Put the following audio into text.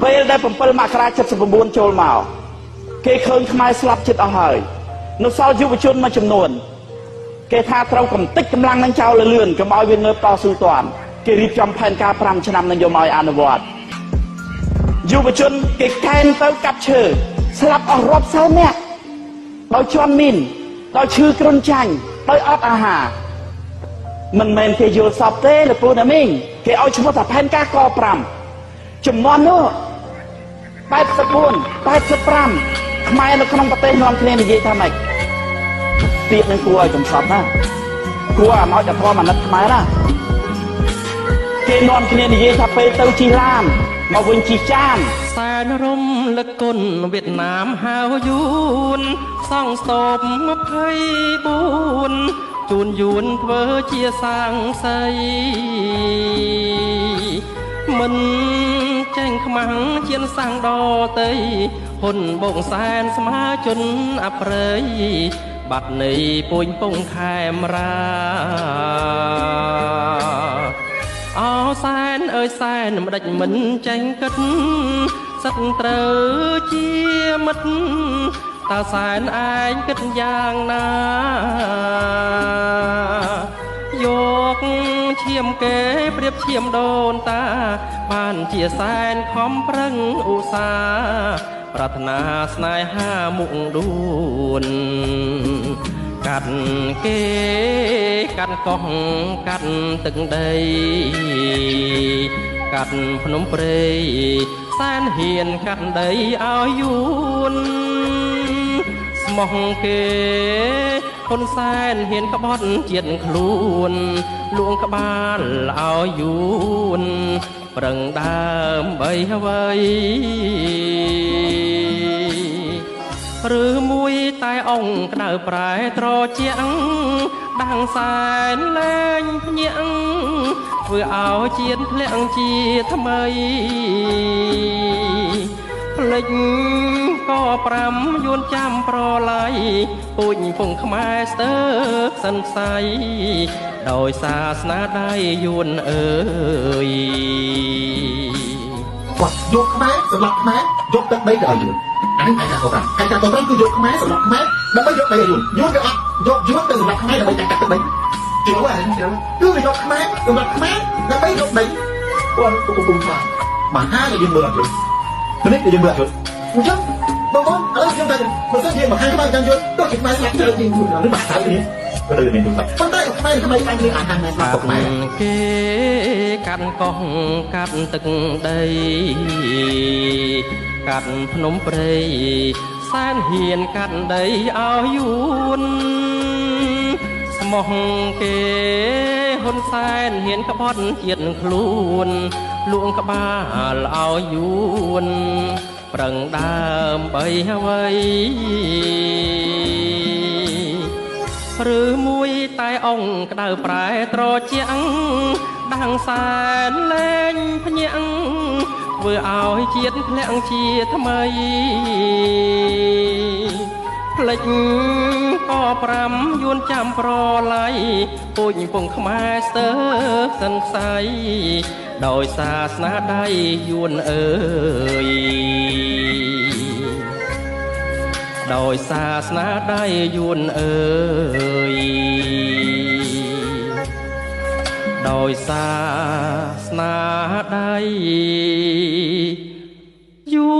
ពេលដែល7មករា79ចូលមកគេឃើញខ្មែរស្លាប់ចិត្តអស់ហើយនៅសល់យុវជនមួយចំនួនគេថាត្រូវកំទេចកម្លាំងនឹងចោលលឿនកុំឲ្យវាងើបតស៊ូទាន់គេរៀបចំផែនការ5ឆ្នាំនឹងយកមកឲ្យអនុវត្តយុវជនគេកែនទៅកាប់ឈើស្លាប់អស់រាប់សែននាក់ដោយជន់មីនដោយឈឺគ្រុនចាញ់ដោយអត់អាហារមិនមែនគេយល់សពទេលោកពូណាមីងគេឲ្យឈ្មោះថាផែនការក5ចំនួននោះ84 85ខ្មែរនៅក្នុងប្រទេសនាំគ្នានិយាយថាម៉េចទៀតនឹងគួរឲ្យកំសត់ណាគួរឲ្យមកដល់ធម៌អាណិតខ្មែរណាគេនាំគ្នានិយាយថាពេលទៅជិះឡានមកវិញជិះចានសែនរំលឹកគុណវៀតណាមហៅយួនសង់ស្ទប់24ជួនយួនធ្វើជាសាងសីមិនចេញខ្មាំងជៀនសាំងដតីហ៊ុនបងសែនស្មើជនអប្រិយបាត់នៃពួយពងខេមរាអោសែនអើយសែនមិនដេចមិនចេញគិតសិតត្រូវជាមិត្តតើសែនឯងគិតយ៉ាងណាយកឈាមគេប្រៀបឈាមដូនតាបានជាសែនខំប្រឹងឧស្សាហ៍ប្រាថ្នាស្នេហាមុខដួនកាត់គេកាត់កោះកាត់ទឹកដីកាត់ភ្នំព្រៃសែនហ៊ានកាត់ដីឲ្យយួនស្មោះគេហ៊ុនសែនហ៊ានក្បត់ជាតិខ្លួនលួងក្បាលឲ្យយួនប្រឹងដើមបីអ្វីឬមួយតែអង្គក្តៅប្រែត្រជាក់ដាំងសែនលែងភ្ញាក់ធ្វើឲ្យជាតិធ្លាក់ជាថ្មីផ្លេចក៏5យួនចាំប្រឡ័យពូជពងខ្មែរស្ទើរសិនផ្សៃដោយសាសនាដៃយួនអើយគាត់យកខ្មែរសម្រាប់ខ្មែរយកទឹកដីទៅឲ្យយួនអានេះឯកការ5គឺយកខ្មែរសម្រាប់ខ្មែរដើម្បីយកដីឲ្យយួនយួនវាអត់យកយួនទៅសម្រាប់ខ្មែរដើម្បីចាក់ទឹកដីជឿអានេះគឺវាយកខ្មែរសម្រាប់ខ្មែរដើម្បីយកដីគាត់ពុំខ្លាំងមហាដែលយើងមើលអត់យល់នេះយើងមើលអត់យល់អញ្ចឹងបងឥឡូវខ្ញុំតែបើសិនជាមកខាងខ្មែរចាំយល់ទៅខ្មែរស្លាប់ទៅជាងយួនឬបាក់ទៅនេះក៏ទៅមានយល់ប៉ុន្តែខ្មែរបាញ់លើអាហារណាស្លាប់ខ្មែរគេកាត់កោះកាត់ទឹកដីកាត់ភ្នំព្រៃសែនហ៊ានកាត់ដីឲ្យយួនស្មោះគេហ៊ុនសែនហ៊ានក្បត់ជាតិនឹងខ្លួនលួងក្បាលឲ្យយួនប្រឹងដើមបីអ្វីឬមួយតែអង្គក្តៅប្រែត្រជាក់ដាំងសែនលែងភ្ញាក់ធ្វើឲ្យជាតិធ្លាក់ជាថ្មីផ្លេចក៏5យួនចាំប្រឡ័យពូជពងខ្មែរស្ទើរសិនផ្សៃដោយសាសនាដៃយួនអើយដោយសាសនាដៃយួនអើយដោយសាសនាដៃយួ